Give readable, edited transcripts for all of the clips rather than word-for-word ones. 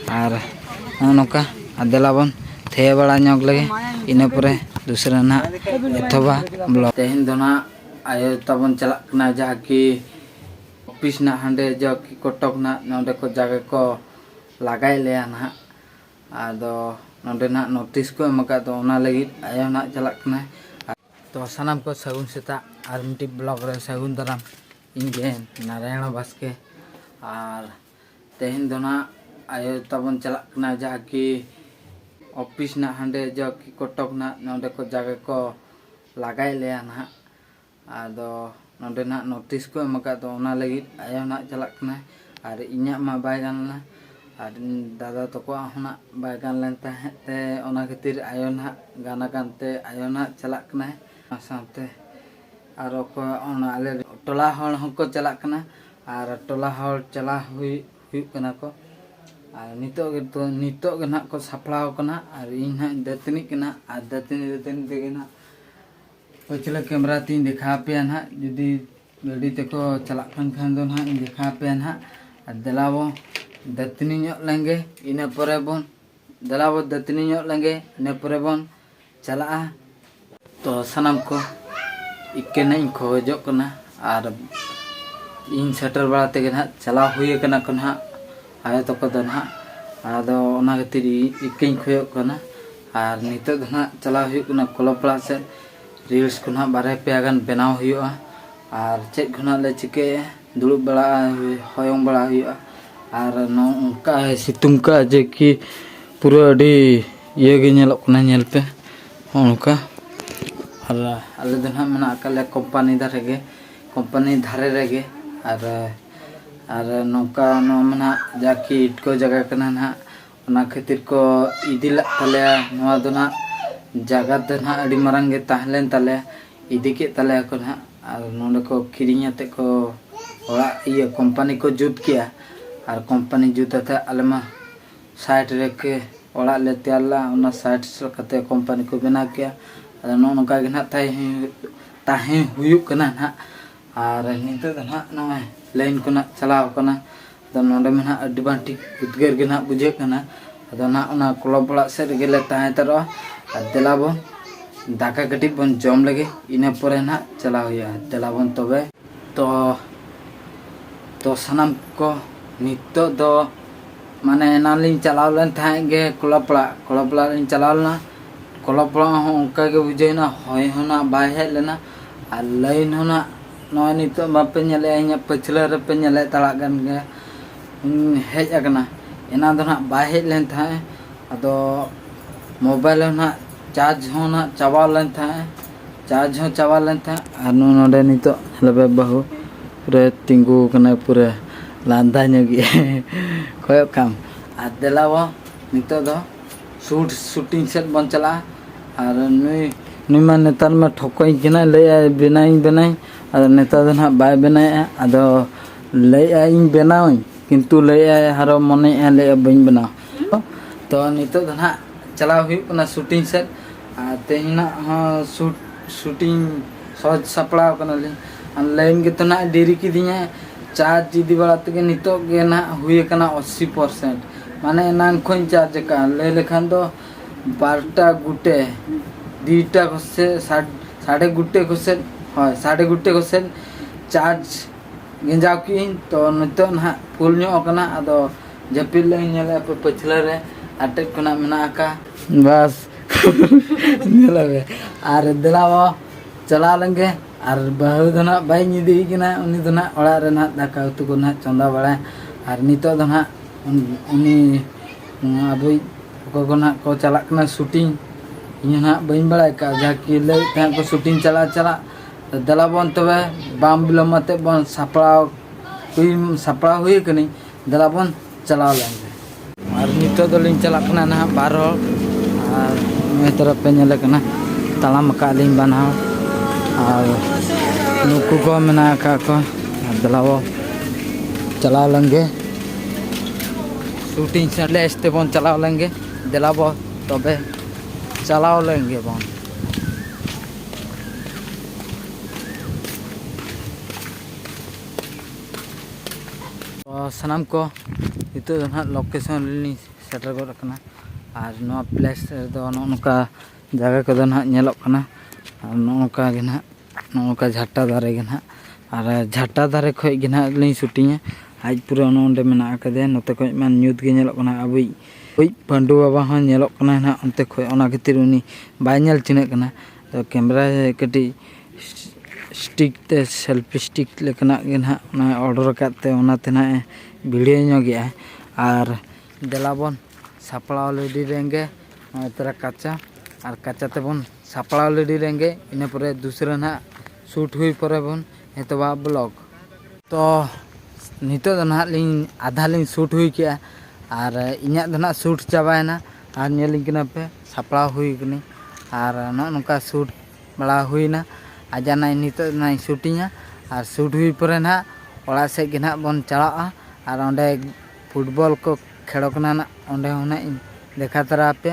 और नौका देलाबन थे बड़ा ñok लगे इना परे दूसरा ना एथोबा ब्लॉग तेहन दो ना आयो तबन चला कना जहाँ की ऑफिस ना हांडे जो की कटक ना नोंडे को जगह को लगाई ले ना आदो नोंडे ना नोटिस को एमका तो ओना लगी आयो ना चला कना तो सानाम को सगुन सेता और मिट्टी ब्लॉग रे सगुन दाराम इनके नारायण बास्के और तेहन दो ना आयो तबन चला कना जहाँ की ऑफिस ना हांडे जो की कटक ना नोंडे को जगह को लगाई ले ना आदो नोंडे ना नोटिस को एमका तो ओना लगी आयो ना चला कना और इन्या मा बाय गानला और दादा तको होना बाय गान लेन ते ओना खातिर आयो ना गाना गानते आयो ना चला कना साथे और को ओना आले टोला हल हको चला कना और टोला हल चला हुई कना को और नितो के ना को सपड़ाव कना और इन ना दतनी कना और दतनी तेगे ना पछले कैमरा तीन देखा पे ना जुदी गाड़ी तको चला खान दो ना देखा पे ना और दलाबो दतनी लेंगे इना परे बन दलाबो दतनी लेंगे इना परे बन चला तो सनम को इक्केना इन खोजो कना और इन सेटर बड़ा तेगे ना चला हुई कना को ना आयो तको दो ना आदो ओना खातिर इक्केन खोयो कना और नितो दो ना चला हुई कना कोलपड़ा से रील्स को ना बारे पे आगन बनाव हुआ और चेक खुना ले चिके दुड़ुब बड़ा होयong बड़ा हुआ और नौका सितुंग का जे कि पूरा अडी ये गे नेलक कना नेल पे उनका और आले दो ना मना अकले कंपनी धारे रेगे और नौका नो मना जाकी इट को जगह कना ना ओना खातिर को इदिला तले नवा दो ना जगह तो ना अड़ी मारंग गे ताहलेन तले इदी के तले को ना और नोंडे को किरियाते को ओड़ा ये कंपनी को जुत किया और कंपनी जुताते आलेमा साइड रेके ओड़ा ले त्याला ओना साइड से कते कंपनी को बना किया और नोनका गे ना ताहे हुयु कना ना और नितो द ना नय लाइन को ना चलाव कना तो नोंडे में ना अड्डी बांटी उद्गार गे ना बुझे कना अदो ना ओना क्लब से रेगे ले ताहे तरो देलाबन दाका कटी बन जम लगे इना परे ना चला हुआ देलाबन तबे तो सनम को नितो दो माने नालिन चलाव लेन थाएगे कोलपड़ा लिन चलाव ना कोलपड़ा हो उनका के बुझेना होय होना बाय हे लेना और लाइन होना नय नितो बापे नेले इना पछले रे पे नेले तड़ा गन गे हेज अकना एना दो ना बाय हे लेन थाए अदो मोबाइल ना चार्ज होना चावा लेन था और नोडे नितो लबे बहु पूरे तिंगू कने पूरे लांदा नगी कोय काम आ देलाबो नितो दो शूटिंग सेट बन चला और नुई मा नेतार में ठोकई किना ले बनाई और नेता दो ना बाय बनाए आदो ले इन बनाई किंतु ले हारो मने ले बइन बनाओ तो नितो दो ना चला हुई कना शूटिंग सेट तेना शूटिंग सज सपड़ा लाइन के तो ना डेरी की चार्ज इदी बड़ा तक नितो गे ना हुई कना 80% माने नान खोन चार्ज का ले लेखान तो 12टा गुटे 2टा से 3.5 गुटे से हाँ 3.5 गुटे से चार्ज गेंजाव की तो नितो ना फुल कना अदो जपिल ले नेले पछले रे अटक कना मेना का बस और दिलाबो चला लेंगे और बहु दो ना बाई निदी कना उनी दो ना ओड़ा रे ना दाका उतु को ना चंदा बड़ा और नितो दो ना उनी अबई को ना को चला कना शूटिंग इन ना बइन बड़ा का जाकी ले को शूटिंग चला दिलाबन तबे बाम बिलमते बन सपड़ा हुई कनी दिलाबन चला लेंगे और नितो दो लिन चला कना ना बार और तरफ पे नेले कना तालाम का लिन बनाओ और नुकु को मेना का को दलाबो चला लेंगे शूटिंग से ले este बन चला लेंगे दिलाबो तबे चला लेंगे बन तो सनम को Itu dah location ini setter gor kana ar no place do nongka jaga ko do nyelok kana ar nongka ge nongka jhatta dare ge ar jhatta dare khoi ge lin shooting aj pura onde mena akade note khoi man nyut ge nyelok kana abui oi Pandu baba hon nyelok kana onte khoi ona khitir uni bai nyel chine kana to camera kati stick te selfie stick lekana ge na order katte ona te video nyoge ar delabon sapla already renge tera kacha ar kacha te bon sapla already renge ine pore dusra na shoot hui pore bon etoba vlog to nito do na lin adha lin shoot hui ke ar inya do na shoot chabaena ar nyelin kina pe sapla hui kini ar no nongka shoot bala huina ajana nito na shootinga ar shoot hui pore na ola se ge bon chala ar onde football ko खेड़ो ना अंडे होना देखा तरा पे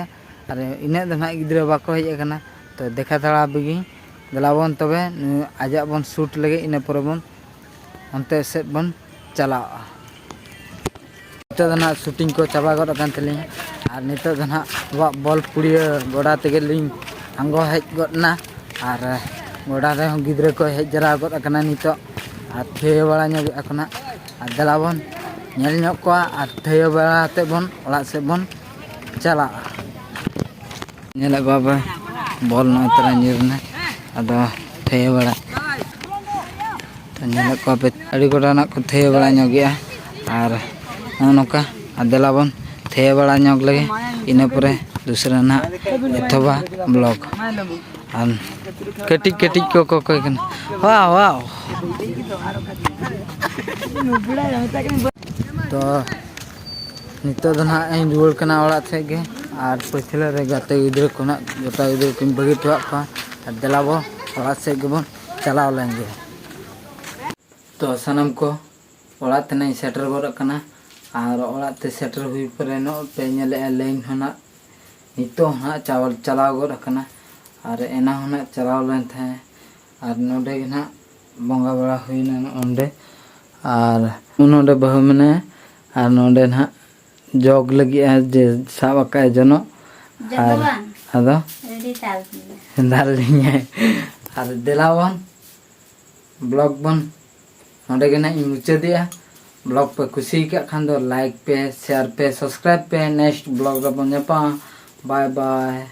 अरे इन्हें दो ना गिद्रे बाको हज करना तो देखा तरा बेगी गलाबन तबे आजा बन शूट लगे इने पर बन अंते से बन चला नितो ना शूटिंग को चाबा गड कान तली और नितो ना बॉल पुड़िया गोड़ा तेगे लिंग आंगो हज गडना और गोड़ा रे गिद्रे को हज जरा गड करना नितो और थे बड़ा ᱧᱚᱜ akona और गलाबन nyel nyok ko ar thaya bala te bon ola se bon chala nyela baba bol no tara nyirna ado thaya bala to nyela ko pe adi goda na ko thaya bala nyogia ar noka adela bon thaya bala nyok lage ine pore dusra na ethoba blog an ketik ketik ko kan wow तो नितो दो ना इन रुआल कना ओड़ा थे गे और पछले रे गाते गिद्र कोना गोटा गिद्र किन बगी टवा का और देलाबो ओड़ा से गे बन चलाव लेंगे तो सनम को ओड़ा तने सेटर गोर कना और ओड़ा ते सेटर हुई परे नो पे नेले लेन होना नितो ना चावल चलाव गोर कना और एना होना चलाव लेन थे और नोडे ना बंगा बड़ा हुईना ओंडे और उनोडे बहु मने और नोडे ना जॉग लगी है जे सावा का जनो और अदो दाल लिंगे और दिलावन ब्लॉग बन नोडे के ना मुचे दिया ब्लॉग पे खुशी का खान दो लाइक पे शेयर पे सब्सक्राइब पे नेक्स्ट ब्लॉग रे बन पा बाय बाय।